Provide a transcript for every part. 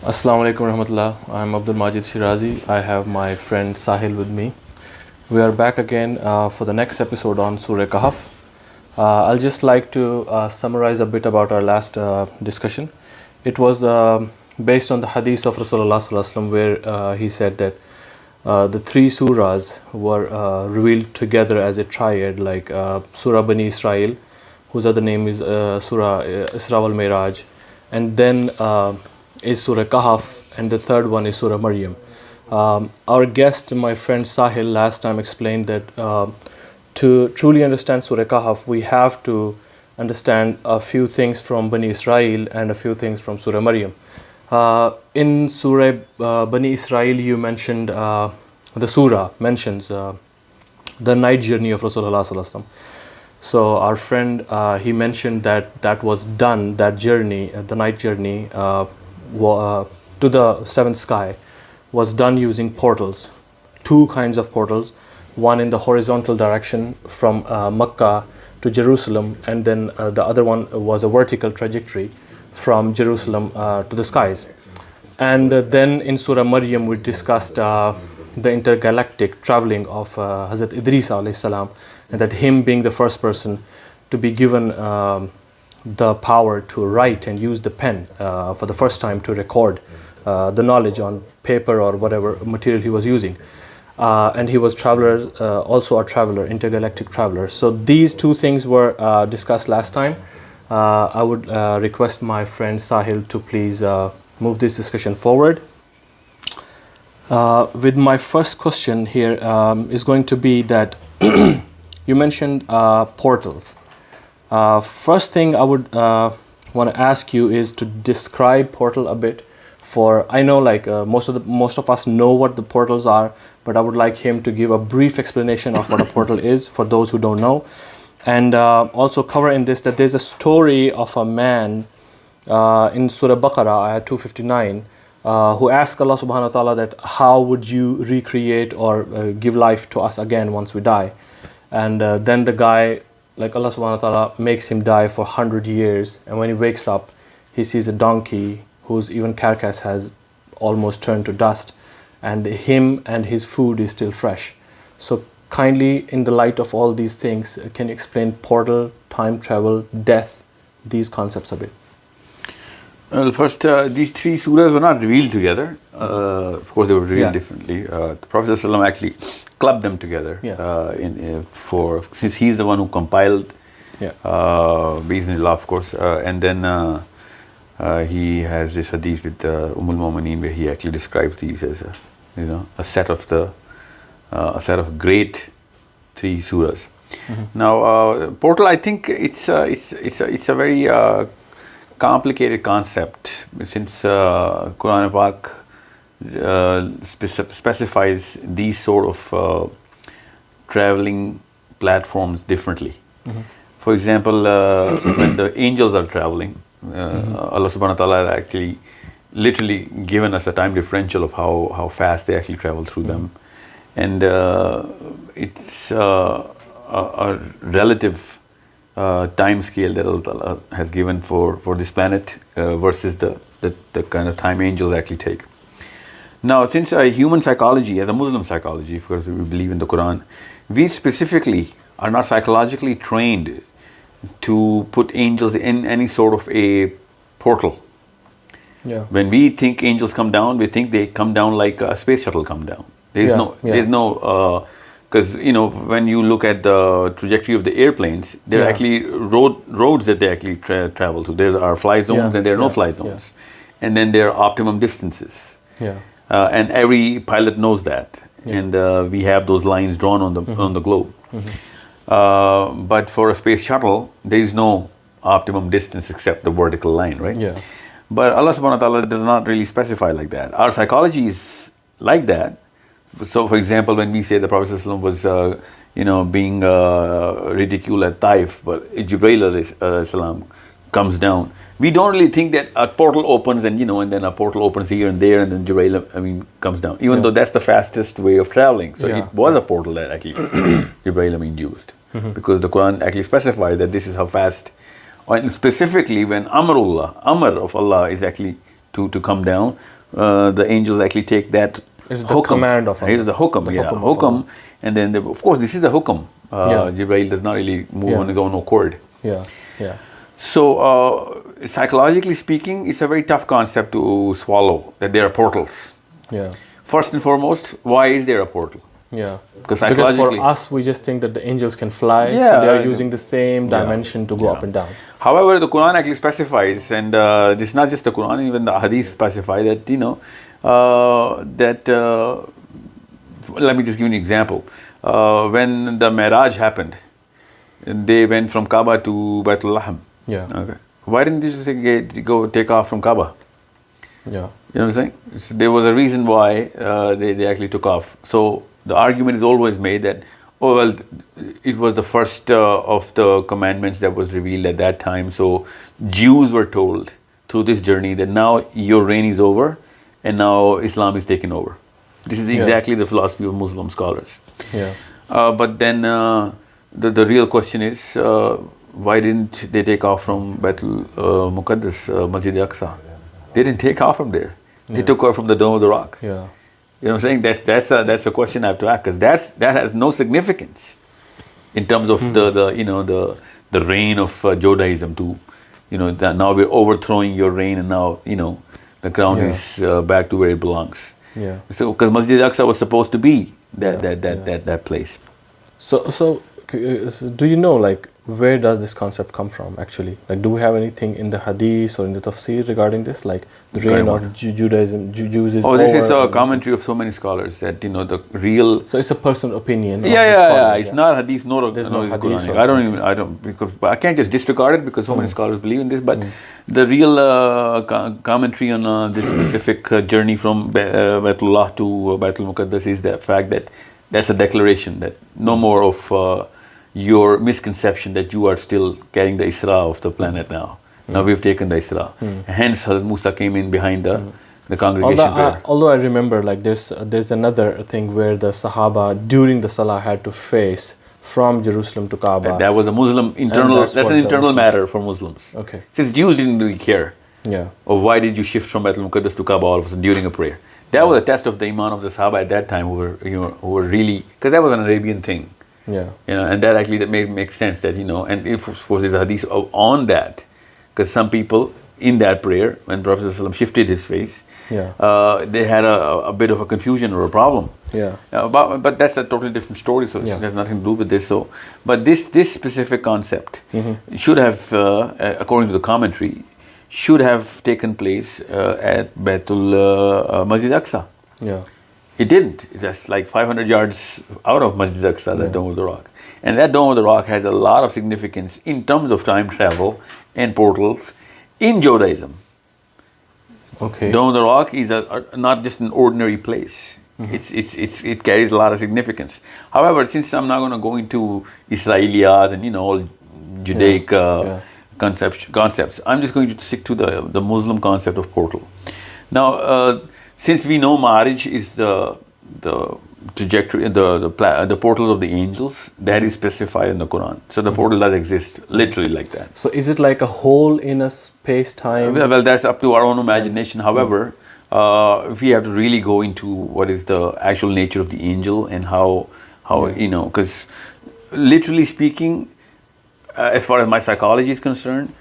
Assalamu alaikum rahmatullah. I'm Abdul Majid Shirazi. I have my friend Sahil with me. We are back again for the next episode on Surah Kahf. I'll just like to summarize a bit about our last discussion. It was based on the hadith of Rasulullah sallallahu alaihi wasallam, where he said that the three surahs were revealed together as a triad, like Surah Bani Israel, whose other name is Surah Isra wal Miraj, and then is Surah Kahf, and the third one is Surah Maryam. Our guest, my friend Sahil, last time explained that to truly understand Surah Kahf, we have to understand a few things from Bani Israel and a few things from Surah Maryam. In Surah Bani Israel, you mentioned the surah mentions the night journey of Rasulullah sallallahu alaihi wasallam. So our friend, he mentioned that was done, that journey, the night journey to the seventh sky was done using portals, two kinds of portals, one in the horizontal direction from Mecca to Jerusalem, and then the other one was a vertical trajectory from Jerusalem to the skies. And then in Surah Maryam we discussed the intergalactic traveling of Hazrat Idris alayhi salam, and that him being the first person to be given the power to write and use the pen for the first time to record the knowledge on paper or whatever material he was using. And he was traveler, also a traveler, intergalactic traveler. So these two things were discussed last time. I would request my friend Sahil to please move this discussion forward. With my first question here is going to be that you mentioned portals. First thing I would want to ask you is to describe portal a bit. For I know like most of us know what the portals are, but I would like him to give a brief explanation of what a portal is for those who don't know, and also cover in this that there's a story of a man in Surah Baqarah, ayat 259, who asked Allah subhanahu wa ta'ala that how would you recreate or give life to us again once we die, and then the guy, like Allah subhanahu wa ta'ala makes him die for 100 years, and when he wakes up he sees a donkey whose even carcass has almost turned to dust, and him and his food is still fresh. So kindly, in the light of all these things, can you explain portal, time travel, death, these concepts a bit? Well, first, these three surahs were not revealed together. Of course, they were revealed differently. The Prophet ﷺ actually clubbed them together since he's the one who compiled Bismillah, of course, and then he has this hadith with al-Mu'mineen where he actually describes these as a set of great three surahs. Mm-hmm. Now, portal, I think it's a very complicated concept, since Quran Pak specifies these sort of traveling platforms differently. Mm-hmm. For example, when the angels are traveling, Allah subhanahu wa ta'ala has actually literally given us a time differential of how fast they actually travel through them, and it's a relative time scale that Allah has given for this planet versus the kind of time angels actually take. Now, since human psychology, as a Muslim psychology, of course we believe in the Quran, we specifically are not psychologically trained to put angels in any sort of a portal. Yeah. When we think angels come down, we think they come down like a space shuttle come down. There's no, because when you look at the trajectory of the airplanes, there are actually roads that they actually travel to. There are fly zones and there are no fly zones, and then there are optimum distances. Yeah. And every pilot knows that, and we have those lines drawn on the globe. Mm-hmm. But for a space shuttle, there is no optimum distance except the vertical line, right? Yeah. But Allah subhanahu wa ta'ala does not really specify like that. Our psychology is like that. So, for example, when we say the Prophet ﷺ was, being ridiculed at Taif, but Jibreel alayhi salam comes down, we don't really think that a portal opens and then a portal opens here and there, and then Jibreel comes down. Even though that's the fastest way of traveling. So it was a portal that actually Jibreel used, because the Quran actually specifies that this is how fast. And specifically when Amr of Allah is actually to come down, the angels actually take that It's the command of Allah. It is the hukam, hukam. And then, of course, this is a hukam. Jibreel does not really move on his own accord. Yeah. So, psychologically speaking, it's a very tough concept to swallow, that there are portals. Yeah. First and foremost, why is there a portal? Yeah. Because psychologically, for us, we just think that the angels can fly, so they are using the same dimension to go up and down. However, the Quran actually specifies, and this is not just the Quran, even the Hadith specify that, let me just give you an example. When the Mi'raj happened, they went from Kaaba to Baitul Laham. Yeah. Okay. Why didn't you just go take off from Kaaba? Yeah. You know what I'm saying? So there was a reason why they actually took off. So the argument is always made that, it was the first of the commandments that was revealed at that time. So Jews were told through this journey that now your reign is over and now Islam is taken over. This is exactly the philosophy of Muslim scholars. Yeah. But then the real question is, why didn't they take off from Baitul Muqaddas, Masjid Aqsa? They didn't take off from there. They took off from the Dome of the Rock. Yeah. You know what I'm saying? That's a question I have to ask, because that has no significance in terms of the reign of Judaism. That now we're overthrowing your reign, and now the crown is back to where it belongs. Yeah. So because Masjid Aqsa was supposed to be that place. So do you know, like, where does this concept come from actually? Like, do we have anything in the hadith or in the tafsir regarding this? Like, the reign of Judaism, Jews is over? This is a commentary of so many scholars that, the real... So it's a personal opinion. It's not hadith, nor There's no hadith. Quranic. Because I can't just disregard it because so many scholars believe in this, but the real commentary on this specific journey from Baitullah to Baitul Muqaddas is the fact that that's a declaration that no more of your misconception that you are still carrying the Isra of the planet now. Now we've taken the Isra. Hence, Hazrat Musa came in behind the congregation prayer. Although I remember, like, there's another thing where the Sahaba during the Salah had to face from Jerusalem to Kaaba. And that was a Muslim internal. That's an internal matter for Muslims. Okay. Since Jews didn't really care. Yeah. Or why did you shift from Baitul Muqaddas to Kaaba all of a sudden during a prayer? That was a test of the iman of the Sahaba at that time, who were really, because that was an Arabian thing. Yeah. And that actually makes sense that, and if of course there's a hadith on that, because some people in that prayer, when Prophet ﷺ shifted his face, they had a bit of a confusion or a problem. Yeah. But that's a totally different story, so it has nothing to do with this. So, but this specific concept should have, according to the commentary, should have taken place at Baitul Masjid Aqsa. Yeah. It didn't. It's just like 500 yards out of Masjid Aqsa, that Dome of the Rock. And that Dome of the Rock has a lot of significance in terms of time travel and portals in Judaism. Okay. Dome of the Rock is not just an ordinary place. It carries a lot of significance. However, since I'm not going to go into Israeliyat and all Judaic concepts, I'm just going to stick to the Muslim concept of portal. Now, since we know marriage is the trajectory, the portals of the angels, that is specified in the Quran. So the portal does exist, literally like that. So is it like a hole in a space-time? Well, that's up to our own imagination. However, if we have to really go into what is the actual nature of the angel and how because literally speaking, as far as my psychology is concerned,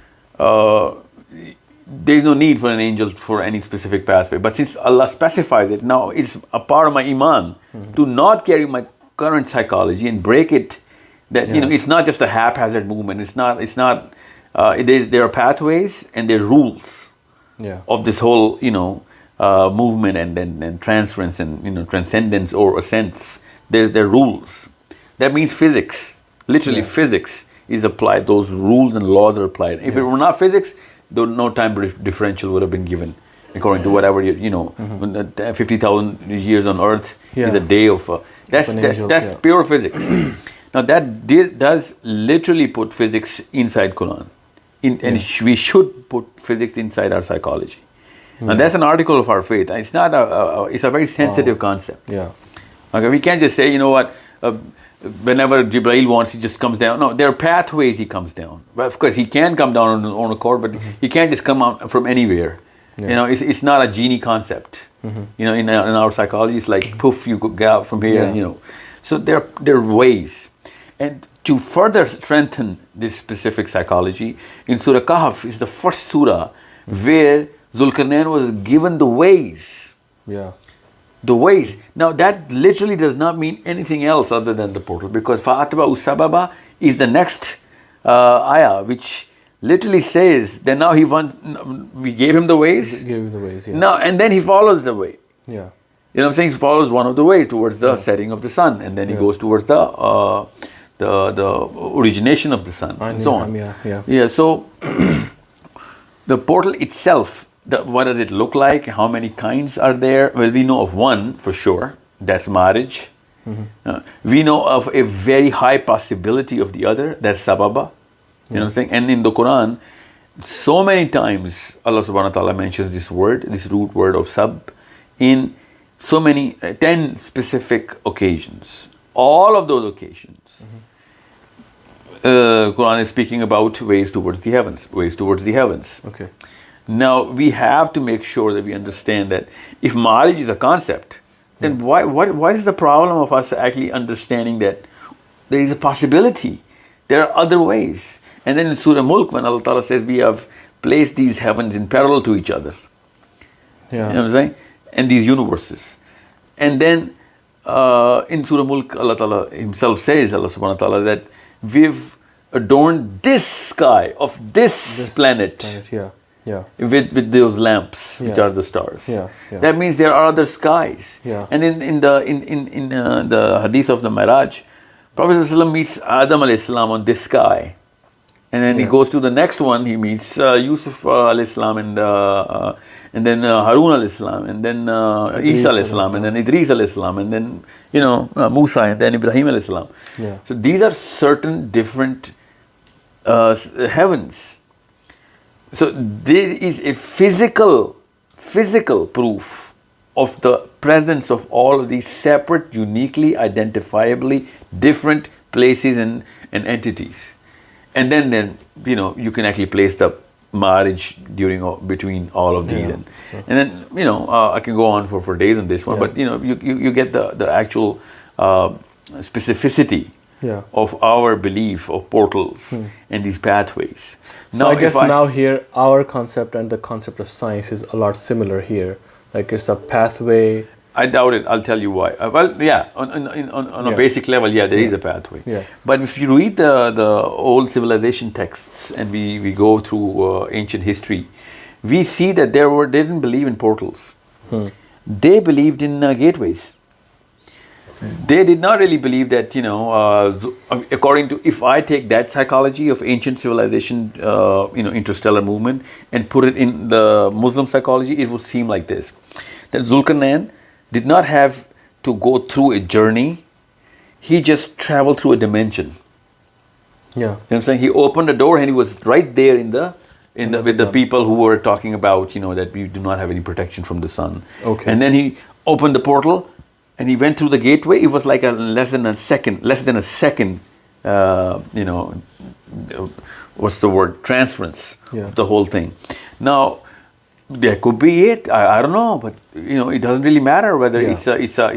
there's no need for an angel for any specific pathway. But since Allah specifies it, now it's a part of my iman to not carry my current psychology and break it. That it's not just a haphazard movement. There are pathways and there are rules of this whole movement and transference and transcendence or ascents. There are rules. That means physics. Literally, physics is applied. Those rules and laws are applied. If it were not physics, no time differential would have been given, according to whatever 50,000 years on Earth is a day of. That's pure physics. Now that does literally put physics inside Quran, and we should put physics inside our psychology. And that's an article of our faith. It's not it's a very sensitive concept. Yeah. Okay, we can't just say, whenever Jibreel wants, he just comes down. No, there are pathways he comes down. But of course, he can come down on his own accord, but he can't just come out from anywhere. You know, it's not a genie concept. You know, in our psychology, it's like poof, you get out from here. You know, so there are ways, and to further strengthen this specific psychology, in Surah Kahf is the first surah where Zulkarnain was given the ways. Yeah. The ways. Now that literally does not mean anything else other than the portal, because Fa'atba Usababa is the next ayah, which literally says that now we gave him the ways. Gave him the ways, yeah. Now, and then he follows the way. Yeah. You know what I'm saying? He follows one of the ways towards the setting of the sun, and then he goes towards the origination of the sun, and so on. Yeah. So the portal itself, what does it look like? How many kinds are there? Well, we know of one for sure. That's marriage. We know of a very high possibility of the other. That's sababa. You know what I'm saying? And in the Quran, so many times Allah subhanahu wa ta'ala mentions this word, this root word of sab, in so many, 10 specific occasions. All of those occasions, Quran is speaking about ways towards the heavens, ways towards the heavens. Okay. Now, we have to make sure that we understand that if marriage is a concept, then what is the problem of us actually understanding that there is a possibility, there are other ways? And then in Surah Mulk, when Allah Ta'ala says we have placed these heavens in parallel to each other. Yeah. You know what I'm saying? And these universes. And then in Surah Mulk, Allah Ta'ala himself says, Allah Subhanahu wa Ta'ala, that we've adorned this sky of this planet. Yeah. With those lamps, which are the stars. Yeah. That means there are other skies. Yeah. And in the hadith of the Miraj, Prophet ﷺ meets Adam alayhi salam on this sky. And then he goes to the next one, he meets Yusuf alayhi salam and then Harun alayhi salam, and then Isa alayhi salam, and then Idris alayhi salam, and then, Musa, and then Ibrahim alayhi salam. Yeah. So these are certain different heavens. So there is a physical proof of the presence of all of these separate, uniquely, identifiably different places and entities. And then you can actually place the marriage between all of these, and then I can go on for days on this one, but you get the actual specificity of our belief of portals and these pathways. So I guess now here our concept and the concept of science is a lot similar here. Like it's a pathway. I doubt it. I'll tell you why. On a basic level, there is a pathway. Yeah. But if you read the old civilization texts and we go through ancient history, we see that they didn't believe in portals. They believed in gateways. They did not really believe that, according to, if I take that psychology of ancient civilization, interstellar movement, and put it in the Muslim psychology, it would seem like this. That Zulkarnain did not have to go through a journey. He just traveled through a dimension. Yeah. You know what I'm saying? He opened the door and he was right there with the people who were talking about, that we do not have any protection from the sun. Okay. And then he opened the portal and he went through the gateway. It was like less than a second, what's the word? Transference of the whole thing. Now, there could be it. I don't know, but it doesn't really matter whether it's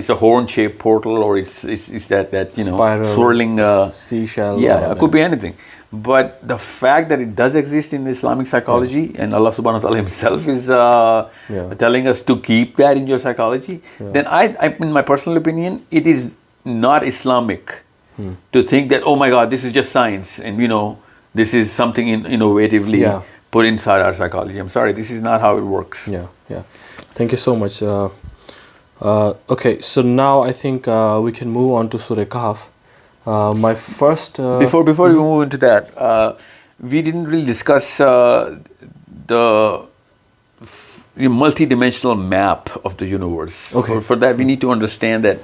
a horn-shaped portal or it's that spiral, swirling seashell. Yeah, it could be anything. But the fact that it does exist in Islamic psychology, and Allah Subhanahu wa Taala Himself is telling us to keep that in your psychology, then I, in my personal opinion, it is not Islamic to think that, oh my God, this is just science, and this is something innovatively put inside our psychology. I'm sorry, this is not how it works. Yeah. Thank you so much. Okay, so now I think we can move on to Surah Kahf. My first... Before we move into that, we didn't really discuss the multi-dimensional map of the universe. Okay. For that, we need to understand that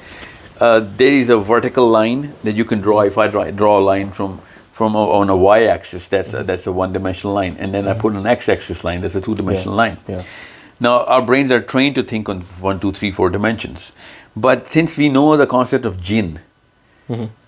there is a vertical line that you can draw. If I draw a line from on a y-axis, that's a one-dimensional line, and then I put an x-axis line, that's a two-dimensional line. Yeah. Now, our brains are trained to think on 1, 2, 3, 4 dimensions. But since we know the concept of jinn,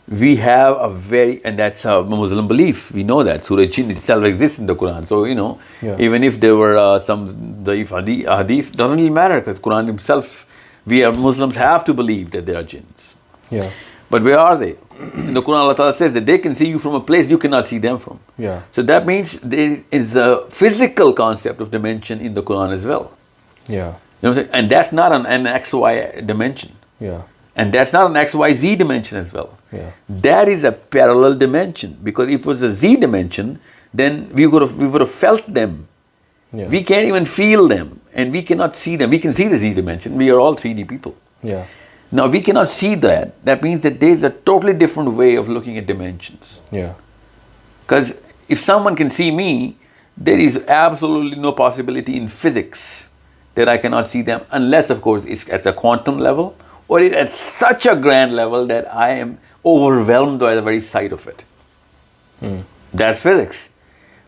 we have a very, and that's a Muslim belief. We know that Surah Jinn itself exists in the Quran. So even if there were some daif hadith, doesn't really matter because Quran himself, we are Muslims have to believe that there are jinns. Yeah. But where are they? In the Quran, Allah Ta'ala says that they can see you from a place you cannot see them from. Yeah. So that means there is a physical concept of dimension in the Quran as well. Yeah. You know what I'm saying? And that's not an XY dimension. Yeah. And that's not an XYZ dimension as well. Yeah. That is a parallel dimension. Because if it was a Z dimension, then we would have felt them. Yeah. We can't even feel them. And we cannot see them. We can see the Z dimension. We are all 3D people. Yeah. Now we cannot see that. That means that there is a totally different way of looking at dimensions. Yeah. Because if someone can see me, there is absolutely no possibility in physics that I cannot see them, unless of course it's at a quantum level or it's at such a grand level that I am overwhelmed by the very sight of it. That's physics.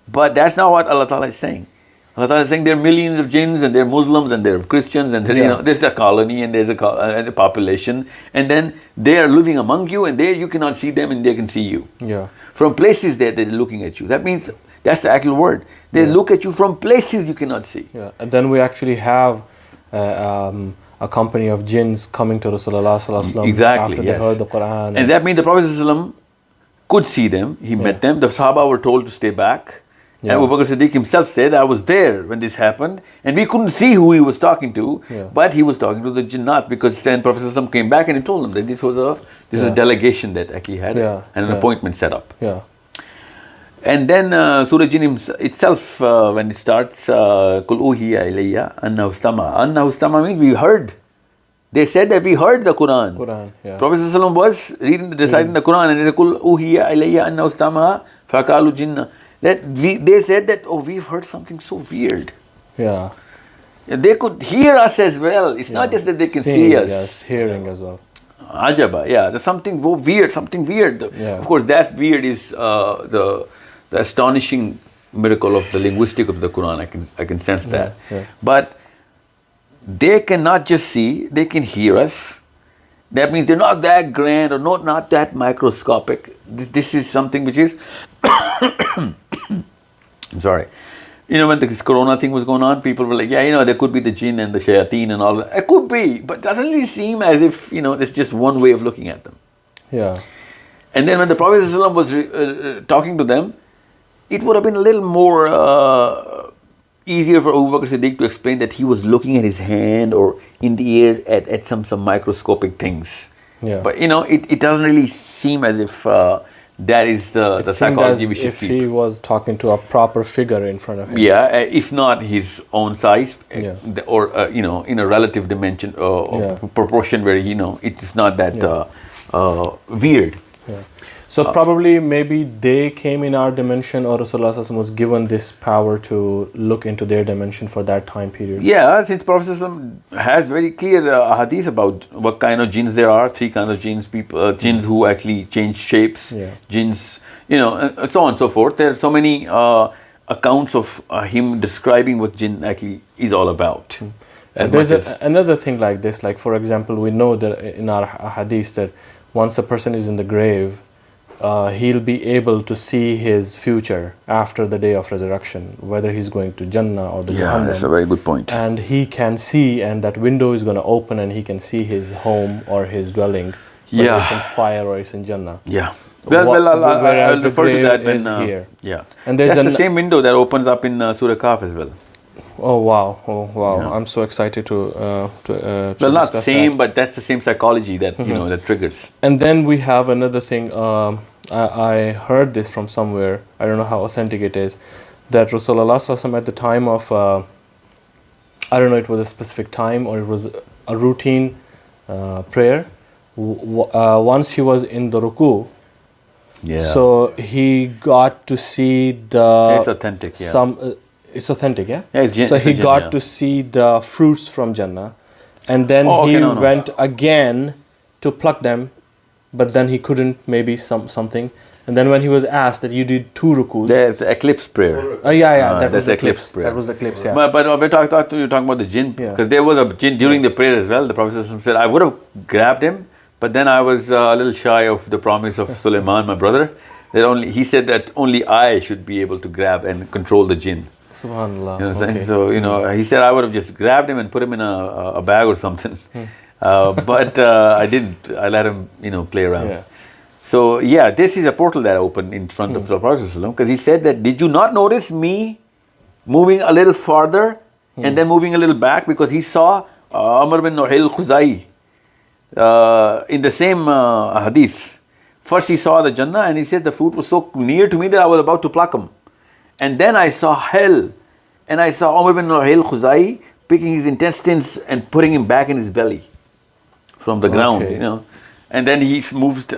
But that's not what Allah Ta'ala is saying. Allah Ta'ala is saying there are millions of jinns and there are Muslims and there are Christians and there, there's a colony and there's a population, and then they are living among you and there you cannot see them and they can see you. Yeah. From places that they're looking at you. That means that's the actual word. They look at you from places you cannot see. Yeah. And then we actually have a company of jinns coming to Rasulullah Sallallahu Alaihi Wasallam after they heard the Quran. And that means the Prophet ﷺ could see them. He met them. The Sahaba were told to stay back. And Abu Bakr Siddiq himself said, I was there when this happened, and we couldn't see who he was talking to, but he was talking to the jinnat, because then Prophet ﷺ came back and he told them that this was a delegation that actually had and an appointment set up. Yeah. And then Surah Jinn itself, when it starts, Kul uhiya ilayya annahu istama. Annahu istama means we heard. They said that we heard the Quran. Prophet ﷺ was reciting the Quran, and they said, Kul uhiya ilayya annahu istama faqalu jinna. They said that, we've heard something so weird. Yeah. They could hear us as well. It's not just that they can see us. Yes, hearing as well. Ajaba, there's something weird, Of course, that weird is the astonishing miracle of the linguistic of the Quran. I can sense that. Yeah. But they cannot just see, they can hear us. That means they're not that grand or not that microscopic. This is something which is I'm sorry. When this corona thing was going on, people were like, there could be the jinn and the shayateen and all that. It could be, but it doesn't really seem as if, there's just one way of looking at them. Yeah. And then when the Prophet ﷺ was talking to them, it would have been a little more easier for Abu Bakr Siddiq to explain that he was looking at his hand or in the air at some microscopic things. Yeah. But, it doesn't really seem as if that is the psychology we should if keep. He was talking to a proper figure in front of him. Yeah, if not his own size, or in a relative dimension or proportion where it is not that weird. Yeah. So probably maybe they came in our dimension, or Rasulullah Sallallahu Alaihi Wasallam was given this power to look into their dimension for that time period. Yeah, since Prophet Sallallahu Alaihi Wasallam has very clear hadith about what kind of jinns there are, 3 kinds of jinns, people, jinns who actually change shapes, jinns, and so on and so forth. There are so many accounts of him describing what jinn actually is all about. There's another thing like this, like for example, we know that in our hadith that once a person is in the grave, he'll be able to see his future after the day of resurrection, whether he's going to Jannah or the Jahannam. Yeah, that's a very good point. And he can see, and that window is going to open, and he can see his home or his dwelling, whether it's in fire or it's in Jannah. Yeah. I'll refer to that when here. Yeah. And that's the same window that opens up in Surah Al Kahf as well. Oh wow! Yeah. I'm so excited to well, not same, but that's the same psychology that that triggers. And then we have another thing. I heard this from somewhere. I don't know how authentic it is. That Rasulullah Sallallahu Alaihi Wasallam at the time of I don't know, it was a specific time or it was a routine prayer. Once he was in the ruku. Yeah. So he got to see the. It's authentic. Yeah. It's authentic, yeah? Yeah, so he got to see the fruits from Jannah, and then he went again to pluck them, but then he couldn't, maybe something. And then when he was asked that you did 2 rukus. The eclipse prayer. That was the eclipse prayer. That was the eclipse, yeah. But we're talking about the jinn, because there was a jinn during the prayer as well. The Prophet said, I would have grabbed him, But then I was a little shy of the promise of Sulaiman, my brother. He said that only I should be able to grab and control the jinn. Subhanallah. You know what I'm saying? Okay. So, he said I would have just grabbed him and put him in a bag or something. But I didn't. I let him, play around. Yeah. So, this is a portal that opened in front of the Prophet because he said that, did you not notice me moving a little farther and then moving a little back? Because he saw Amr bin Nuhail Khuzai in the same hadith. First he saw the Jannah and he said the fruit was so near to me that I was about to pluck him. And then I saw hell and I saw Umar bin Nuhail Khuzai picking his intestines and putting him back in his belly from the ground, And then he moves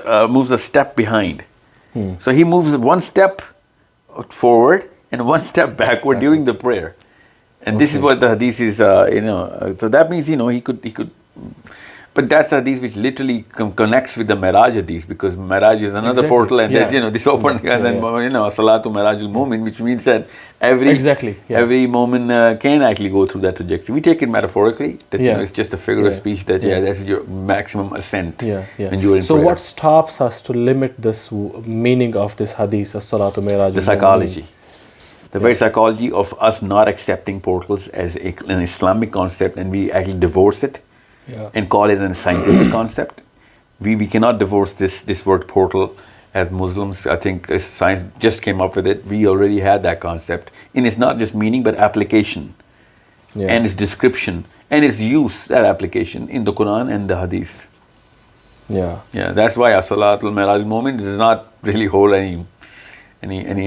a step behind. So he moves one step forward and one step backward during the prayer. And this is what the hadith is, so that means, he could. But that's the hadith which literally connects with the Miraj hadith, because Miraj is another portal and there's, this open, and then, Salatu Mirajul Mu'min, which means that every moment can actually go through that trajectory. We take it metaphorically, that, it's just a figure of speech that, that's your maximum ascent when you're in So prayer. what stops us to limit this meaning of this hadith, As-Salatu Mirajul Mu'min? The psychology. The very psychology of us not accepting portals as an Islamic concept, and we actually divorce it. And call it a scientific concept. We cannot divorce this word portal as Muslims. I think science just came up with it. We already had that concept. And it's not just meaning, but application. And its description. And its use, that application, in the Quran and the Hadith. Yeah, that's why As-Salatul Miraj Mu'min does not really hold any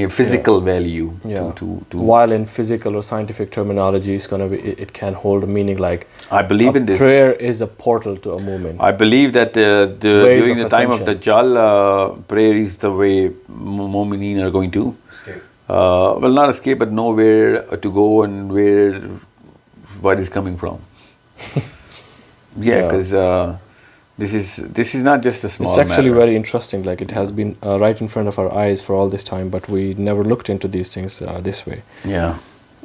physical value to while in physical or scientific terminology it can hold a meaning like I believe in this. Prayer is a portal to a movement. I believe that during the time of Dajjal, prayer is the way Mu'mineen are going to escape. Well, not escape, but know where to go and what is coming from. Because this is not just a small It's actually matter. very interesting. Like, it has been right in front of our eyes for all this time, but we never looked into these things this way. Yeah.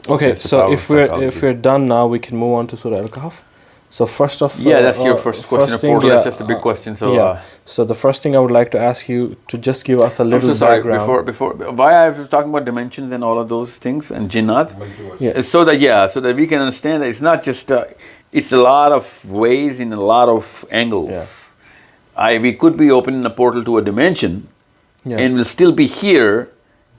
Okay, so if we're done now, we can move on to Surah Al Kahf. So first of that's your first question of portal. That's just a big question. So so the first thing I would like to ask you to just give us a little background. Before why I was talking about dimensions and all of those things and jinnat, so that we can understand that it's not just it's a lot of ways in a lot of angles. We could be opening a portal to a dimension, and we'll still be here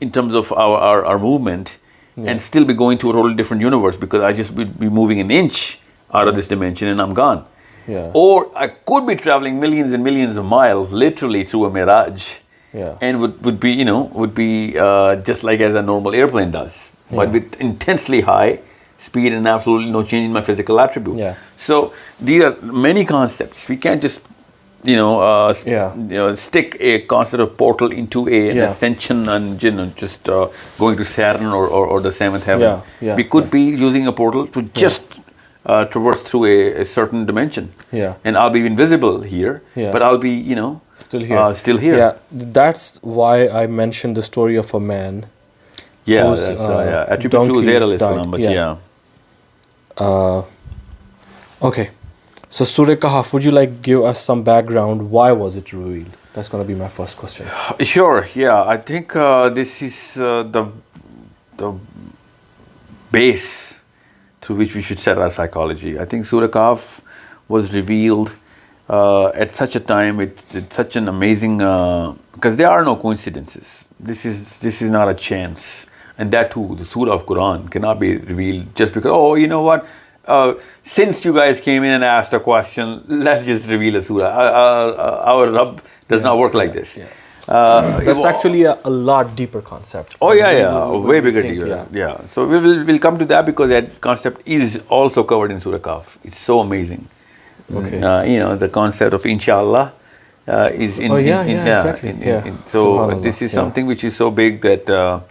in terms of our movement, and still be going to a totally different universe, because I just would be moving an inch out of this dimension and I'm gone. Or I could be traveling millions and millions of miles literally through a mirage, and would be just like as a normal airplane does, but with intensely high speed and absolutely no change in my physical attribute. So these are many concepts. We can't just stick a concept of portal into an ascension and just going to Saturn or the seventh heaven. We could be using a portal to just traverse through a certain dimension. And I'll be invisible here, but I'll be still here. That's why I mentioned the story of a man. That's attributed to Zayd al-Islam, but okay. So Surah Kahf, would you like give us some background? Why was it revealed? That's going to be my first question. Sure. I think this is the base through which we should set our psychology. I think Surah Kahf was revealed at such a time with such an amazing, because there are no coincidences. This is not a chance, and that too, the Surah of Quran cannot be revealed just because. You know what? Since you guys came in and asked a question, let's just reveal a surah. Our Rabb does not work like this. That's actually a lot deeper concept. Way bigger deal. So we'll come to that, because that concept is also covered in Surah Kahf. It's so amazing. Okay. The concept of inshallah is in. Exactly. So this is something which is so big that.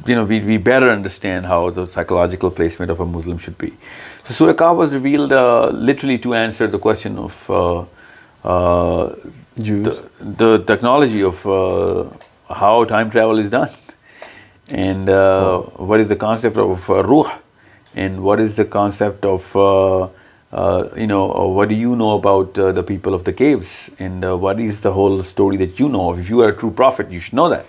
We better understand how the psychological placement of a Muslim should be. So Surah Kahf was revealed literally to answer the question of Jews. The technology of how time travel is done, and what is the concept of ruh, and what is the concept of what do you know about the people of the caves, and what is the whole story that you know of? If you are a true prophet, you should know that.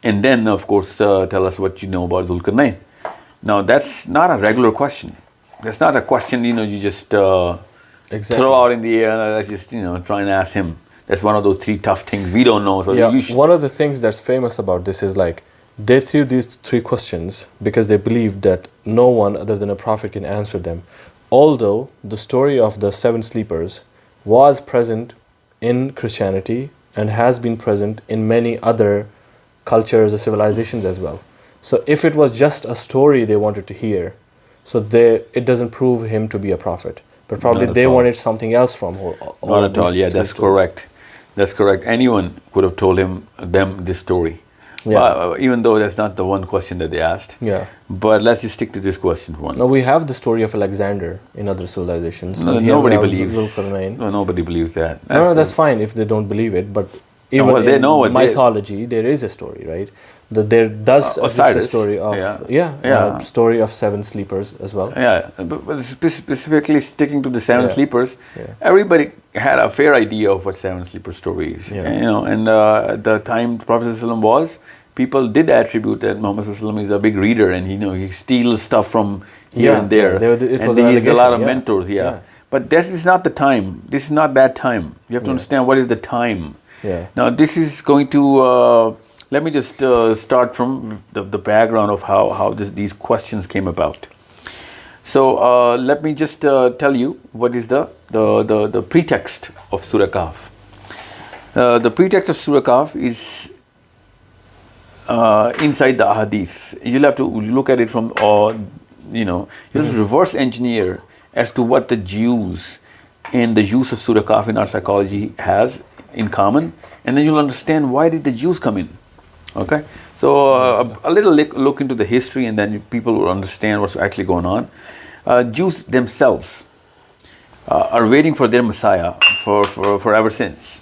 And then, of course, tell us what you know about Dhul-Qarnayn. Now, that's not a regular question. That's not a question, you just throw out in the air. That's just, try and ask him. That's one of those 3 tough things we don't know. So one of the things that's famous about this is like, they threw these 3 questions because they believed that no one other than a prophet can answer them. Although the story of the 7 sleepers was present in Christianity and has been present in many other cultures or civilizations as well. So if it was just a story they wanted to hear, it doesn't prove him to be a prophet. But probably they wanted something else from all Not at all. Yeah, that's correct. That's correct. Anyone could have told them this story. Yeah. Even though that's not the one question that they asked. Yeah. But let's just stick to this question for one. Now we have the story of Alexander in other civilizations. No, nobody believes. No, nobody believes that. That's fine if they don't believe it. But even in mythology, there is a story, right? There does exist a story of story of 7 sleepers as well. Yeah, but specifically sticking to the 7 sleepers, everybody had a fair idea of what 7 sleeper story is. Yeah. And at the time the Prophet ﷺ was, people did attribute that Muhammad ﷺ is a big reader, and he steals stuff from here and there. And he has a lot of mentors. Yeah. But this is not the time. This is not that time. You have to understand what is the time. Yeah. Now this is going to. Let me just start from the background of how these questions came about. So let me just tell you what is the pretext of Surah Kahf. The pretext of Surah Kahf is inside the Ahadith. You'll have to look at it from, you'll reverse engineer as to what the Jews and the use of Surah Kahf in our psychology has in common, and then you'll understand why did the Jews come in. Okay, so a little look into the history, and then people will understand what's actually going on. Jews themselves are waiting for their Messiah for ever since.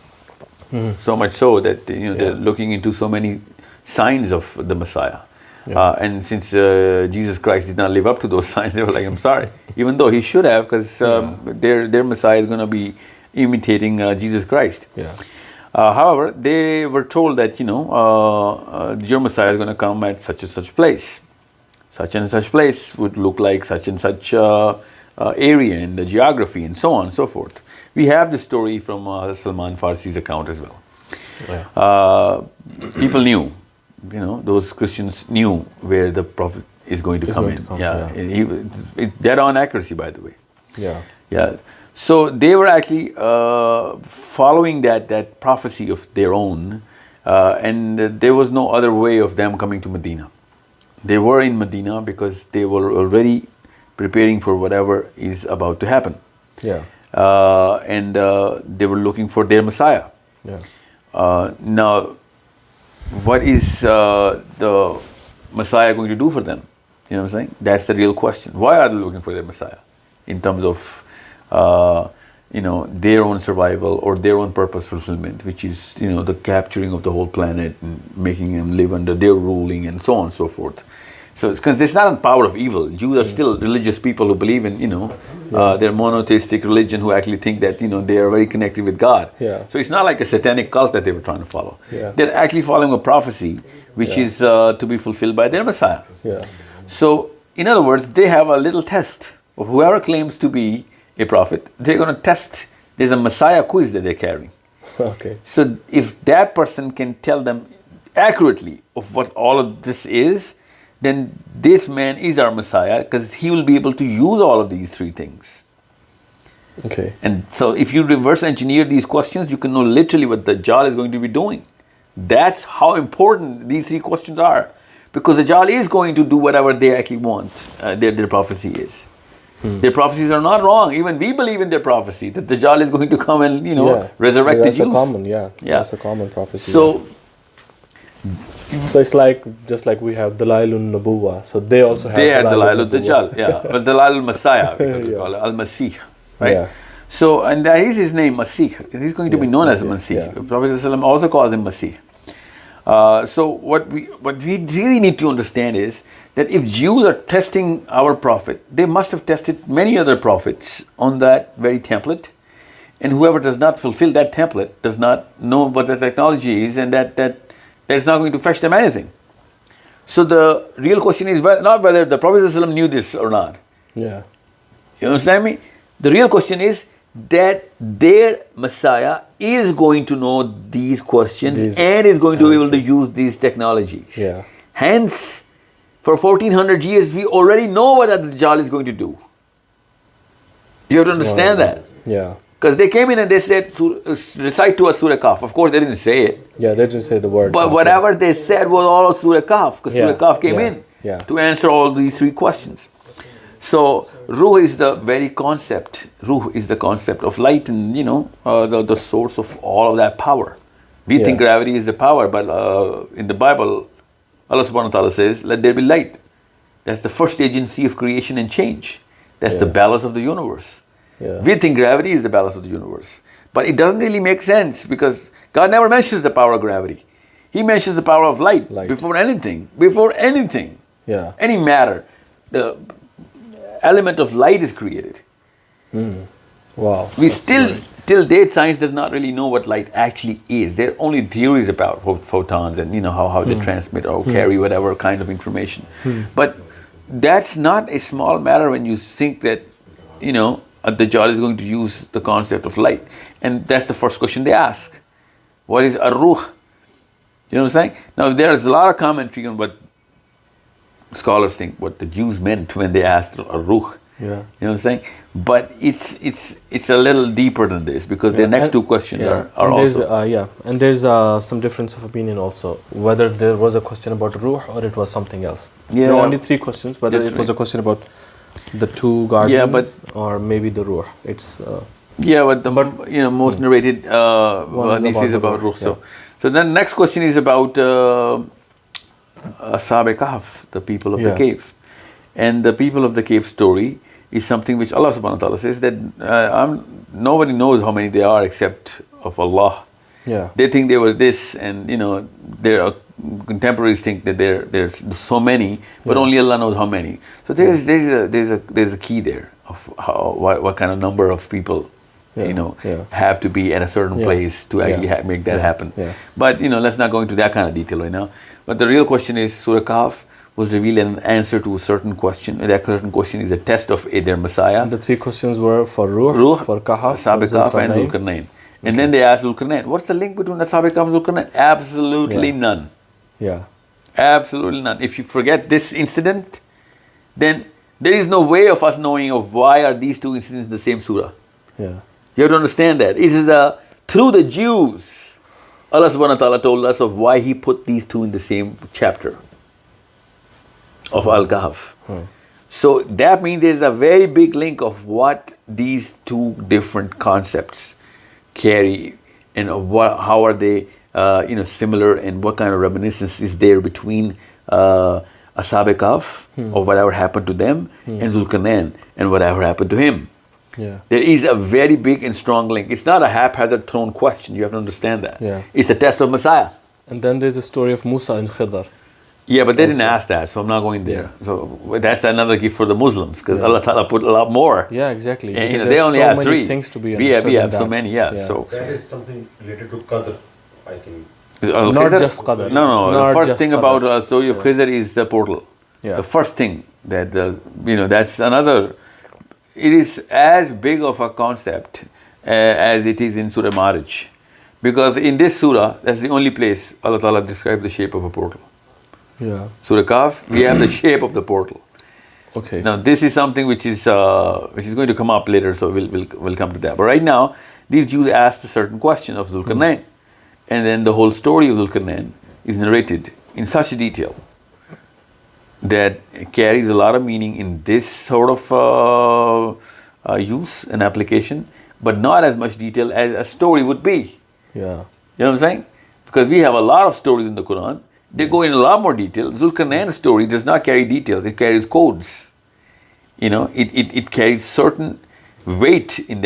Mm-hmm. So much so that they're looking into so many signs of the Messiah. Yeah. And since Jesus Christ did not live up to those signs, they were like, I'm sorry. Even though he should have, because their Messiah is going to be imitating Jesus Christ. Yeah. However, they were told that, your Messiah is going to come at such and such place. Such and such place would look like such and such area in the geography, and so on and so forth. We have the story from Salman Farsi's account as well. Yeah. People knew, those Christians knew where the Prophet is going to come in. Dead on accuracy, by the way. Yeah. Yeah. So they were actually following that prophecy of their own, and there was no other way of them coming to Medina. They were in Medina because they were already preparing for whatever is about to happen. Yeah. And they were looking for their Messiah. Yeah. Now, what is the Messiah going to do for them? You know what I'm saying? That's the real question. Why are they looking for their Messiah? In terms of their own survival or their own purpose fulfillment, which is, the capturing of the whole planet and making them live under their ruling and so on and so forth. So it's because it's not the power of evil. Jews are still religious people who believe in, their monotheistic religion, who actually think that, they are very connected with God. Yeah. So it's not like a satanic cult that they were trying to follow. Yeah. They're actually following a prophecy, which is to be fulfilled by their Messiah. Yeah. So, in other words, they have a little test of whoever claims to be a prophet. They're going to test. There's a Messiah quiz that they're carrying. Okay. So if that person can tell them accurately of what all of this is, then this man is our Messiah, because he will be able to use all of these 3 things. Okay. And so if you reverse engineer these questions, you can know literally what Dajjal is going to be doing. That's how important these 3 questions are, because Dajjal is going to do whatever they actually want, their prophecy is. Their prophecies are not wrong. Even we believe in their prophecy that Dajjal is going to come and resurrect the Jews. That's a common prophecy. So it's just like we have Dalailun Nabuwa. So they also have. They had Dalailun Dajjal, but Dalailun Messiah, we call it Al-Masih, right? Yeah. So, and that is his name, Masih. He's going to be known as Masih. The Prophet ﷺ also calls him Masih. So what we really need to understand is that if Jews are testing our prophet, they must have tested many other prophets on that very template. And whoever does not fulfill that template does not know what the technology is, and that's not going to fetch them anything. So the real question is not whether the Prophet ﷺ knew this or not. Yeah. You understand me? The real question is that their Messiah is going to know these questions and is going to be able to use these technologies. Yeah. Hence, for 1400 years, we already know what the Dajjal is going to do. You have to understand that. Yeah. Because they came in and they said, recite to us Surah Kahf. Of course, they didn't say it. Yeah, they didn't say the word. But whatever they said was all Surah Kahf. Because Surah Kahf came in to answer all these three questions. So, Ruh is the very concept. Ruh is the concept of light and, the source of all of that power. We think gravity is the power, but in the Bible, Allah subhanahu wa ta'ala says, let there be light. That's the first agency of creation and change. That's the balance of the universe. Yeah. We think gravity is the balance of the universe. But it doesn't really make sense because God never mentions the power of gravity. He mentions the power of light. Before anything. Yeah. Any matter. The element of light is created. Wow. We still, till date, science does not really know what light actually is. There are only theories about photons and how they transmit or carry whatever kind of information. But that's not a small matter when you think that, Dajjal is going to use the concept of light. And that's the first question they ask. What is ar-ruh? You know what I'm saying? Now there's a lot of commentary on what scholars think, what the Jews meant when they asked ar-ruh. Yeah. You know what I'm saying? But it's a little deeper than this because the next two questions are also... And there's some difference of opinion also, whether there was a question about ruh or it was something else. Yeah. There are only three questions, whether it was a question about the two gardens or maybe the ruh. It's most narrated hadith is about ruh. So then next question is about Ashab Kahf, the people of the cave. And the people of the cave story is something which Allah subhanahu wa ta'ala says that nobody knows how many they are except of Allah. Yeah. They think they were this, and their contemporaries think that there's so many, but only Allah knows how many. So there's a key there of what kind of number of people have to be at a certain place to actually make that happen. Yeah. But let's not go into that kind of detail right now. But the real question is Surah Kahf was revealed an answer to a certain question. And that certain question is a test of their Messiah. The three questions were for Ruh, for Kahf, Ashab Kahf and Zulkarnain. And then they asked Zulkarnain, what's the link between Ashab Kahf and Zulkarnain? Absolutely none. Yeah. Absolutely none. If you forget this incident, then there is no way of us knowing of why are these two incidents in the same surah. Yeah. You have to understand that. It is through the Jews, Allah subhanahu wa ta'ala told us of why He put these two in the same chapter of Al Kahf. So that means there's a very big link of what these two different concepts carry and how are they similar, and what kind of reminiscence is there between Ashab Kahf of whatever happened to them and Zulkarnain and whatever happened to him. Yeah. There is a very big and strong link. It's not a haphazard thrown question. You have to understand that. Yeah. It's a test of Messiah. And then there's a story of Musa and Khidr. Yeah, but they didn't ask that, so I'm not going there. So that's another gift for the Muslims, because Allah Ta'ala put a lot more. Yeah, exactly. And they only have so three. many things to be understood. We have so many, So that is something related to Qadr, I think. Not just Qadr. No. Not The first just thing Qadr. about the story of Khidr is the portal. Yeah. The first thing that that's another. It is as big of a concept as it is in Surah Marij, because in this surah, that's the only place Allah Ta'ala describes the shape of a portal. Yeah. Surah Kahf, we have the shape of the portal. Okay. Now this is something which is going to come up later, so we'll come to that. But right now, these Jews asked a certain question of Zulkarnain, and then the whole story of Zulkarnain is narrated in such detail that carries a lot of meaning in this sort of use and application, but not as much detail as a story would be. Yeah. You know what I'm saying? Because we have a lot of stories in the Quran. They go in a lot more detail. Zulkarnain's story does not carry details, it carries codes. It carries certain weight in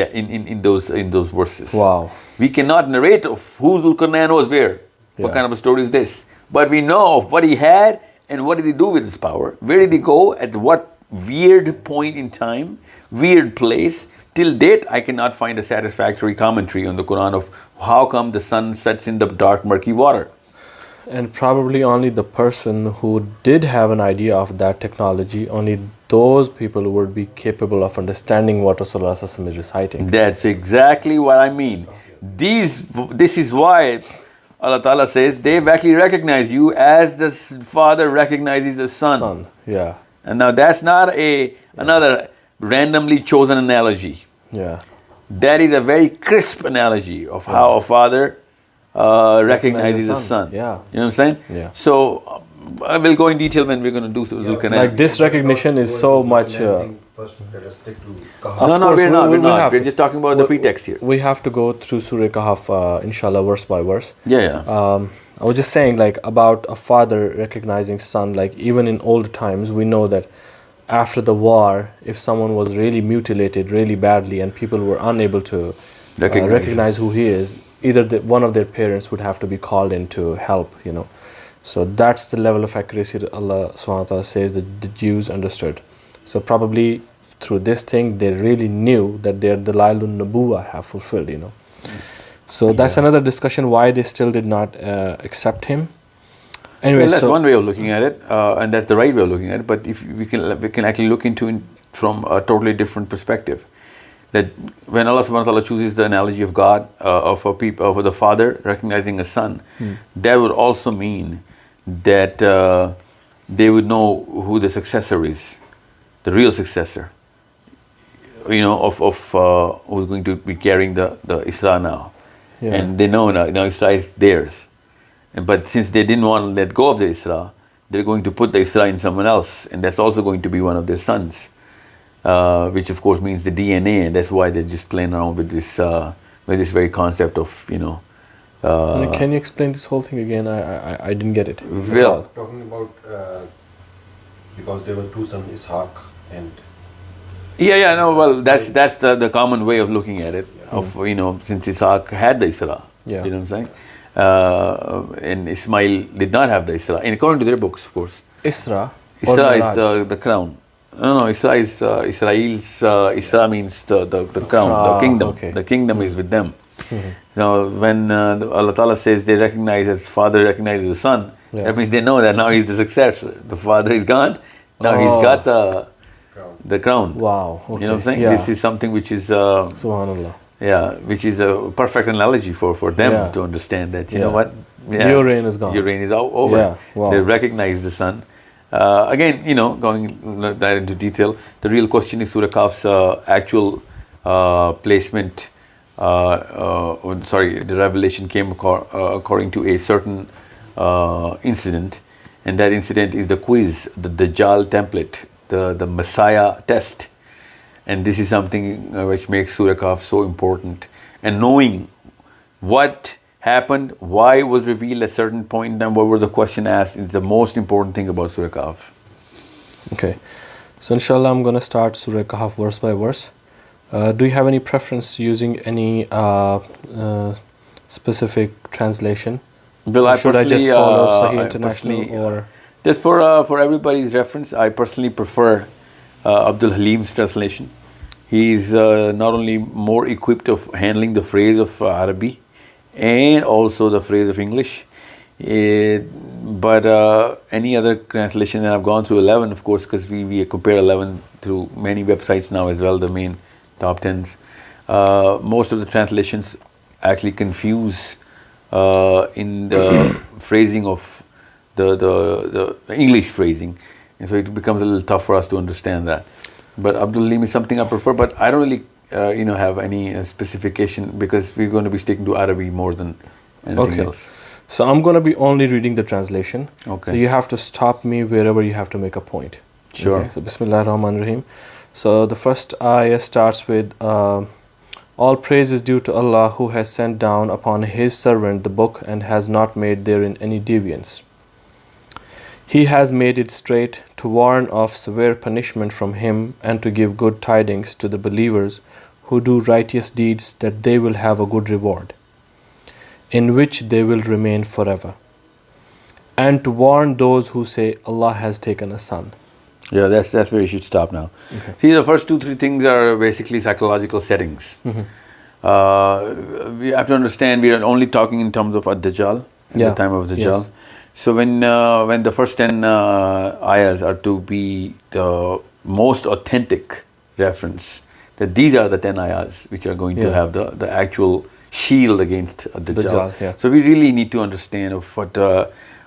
those verses. Wow. We cannot narrate of who Zulkarnain was where. What kind of a story is this? but we know of what he had and what did he do with his power. Where did he go? At what weird point in time, weird place. Till date, I cannot find a satisfactory commentary on the Quran of how come the sun sets in the dark, murky water. And probably only the person who did have an idea of that technology, only those people would be capable of understanding what Rasulullah is reciting. That's exactly what I mean. This is why Allah Ta'ala says they've actually recognized you as the father recognizes the son. Yeah. And now that's not another randomly chosen analogy. Yeah. That is a very crisp analogy of how a father recognizes a son. Yeah. You know what I'm saying? Yeah. So I will go in detail when we're going to do Zulkarnain. Like this recognition is so much. First, let us stick to Kahf. Of No, course, we're not. we We're not. have We're to. just talking about the pretext here. We have to go through Surah Kahf, inshallah, verse by verse. Yeah. I was just saying, like, about a father recognizing son. Like, even in old times, we know that after the war, if someone was really mutilated really badly and people were unable to recognize who he is, either one of their parents would have to be called in to help, you know. So that's the level of accuracy that Allah subhanahu wa ta'ala says that the Jews understood. So probably through this thing, they really knew that their Dalailun Nubuwah have fulfilled, you know. So that's another discussion why they still did not accept him. Anyway, Well, that's one way of looking at it, and that's the right way of looking at it. But if we can actually look into it from a totally different perspective. That when Allah subhanahu wa ta'ala chooses the analogy of God, of the father recognizing a son, that would also mean that they would know who the successor is, the real successor, you know, of who's going to be carrying the Isra now. Yeah. And they know now Isra is theirs. But since they didn't want to let go of the Isra, they're going to put the Isra in someone else, and that's also going to be one of their sons, which of course means the DNA, and that's why they're just playing around with this very concept of, you know. can you explain this whole thing again? I didn't get it. Well, Talking about because there were two sons, Ishaq and no. Well, that's the common way of looking at it. Of, you know, since Ishaq had the Isra, you know what I'm saying. And Ismail did not have the Isra, and according to their books, of course. Isra Is the crown. No, Isra is Israel's. Isra means the crown, the kingdom. Okay. The kingdom is with them. Now, when Allah Ta'ala says they recognize that father recognizes the son, that means they know that now he's the successor. The father is gone. Now he's got the crown. Wow. Okay. You know what I'm saying? Yeah. This is something which is. Subhanallah. Yeah, which is a perfect analogy for them to understand that, you know what? Your reign is gone. Your reign is over. Yeah. Wow. They recognize the son. Again, you know, going that into detail, the real question is Surah Kahf's actual placement. The revelation came according to a certain incident, and that incident is the quiz, the Dajjal template, the Messiah test. And this is something which makes Surah Kahf so important. And knowing what happened, why it was revealed at a certain point in time, what were the question asked, is the most important thing about Surah Kahf. Okay. So inshallah, I'm going to start Surah Kahf verse by verse. Do you have any preference using any specific translation? Well, Should I just follow Sahih International or? Just for everybody's reference, I personally prefer Abdul Halim's translation. He is not only more equipped of handling the phrase of Arabic and also the phrase of English, but any other translation that I've gone through 11, of course, because we compare 11 through many websites now as well, the main top 10s. Most of the translations actually confuse in the phrasing of the English phrasing. And so it becomes a little tough for us to understand that. But Abdul Halim is something I prefer, but I don't really, have any specification because we're going to be sticking to Arabic more than anything else. So I'm going to be only reading the translation. Okay. So you have to stop me wherever you have to make a point. Sure. Okay? So Bismillah ar-Rahman ar-Rahim. So the first ayah starts with, all praise is due to Allah who has sent down upon His servant the book and has not made therein any deviance. He has made it straight to warn of severe punishment from Him and to give good tidings to the believers who do righteous deeds that they will have a good reward, in which they will remain forever. and to warn those who say Allah has taken a son. Yeah, that's where you should stop now. Okay. See, the first 2-3 things are basically psychological settings. We have to understand we are only talking in terms of Dajjal, at the time of Dajjal. Yes. So when the first 10 ayahs are to be the most authentic reference, that these are the 10 ayahs which are going to Yeah. have the actual shield against Dajjal. Dajjal, yeah. So we really need to understand of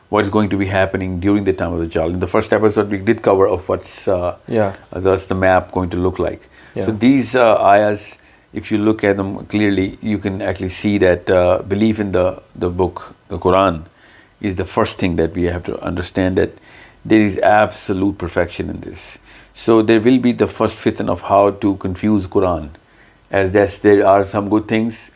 what is going to be happening during the time of Dajjal. In the first episode, we did cover of what's the map going to look like. Yeah. So these ayahs, if you look at them clearly, you can actually see that belief in the book, the Quran, is the first thing that we have to understand, that there is absolute perfection in this. So there will be the first fitna of how to confuse Quran, as there are some good things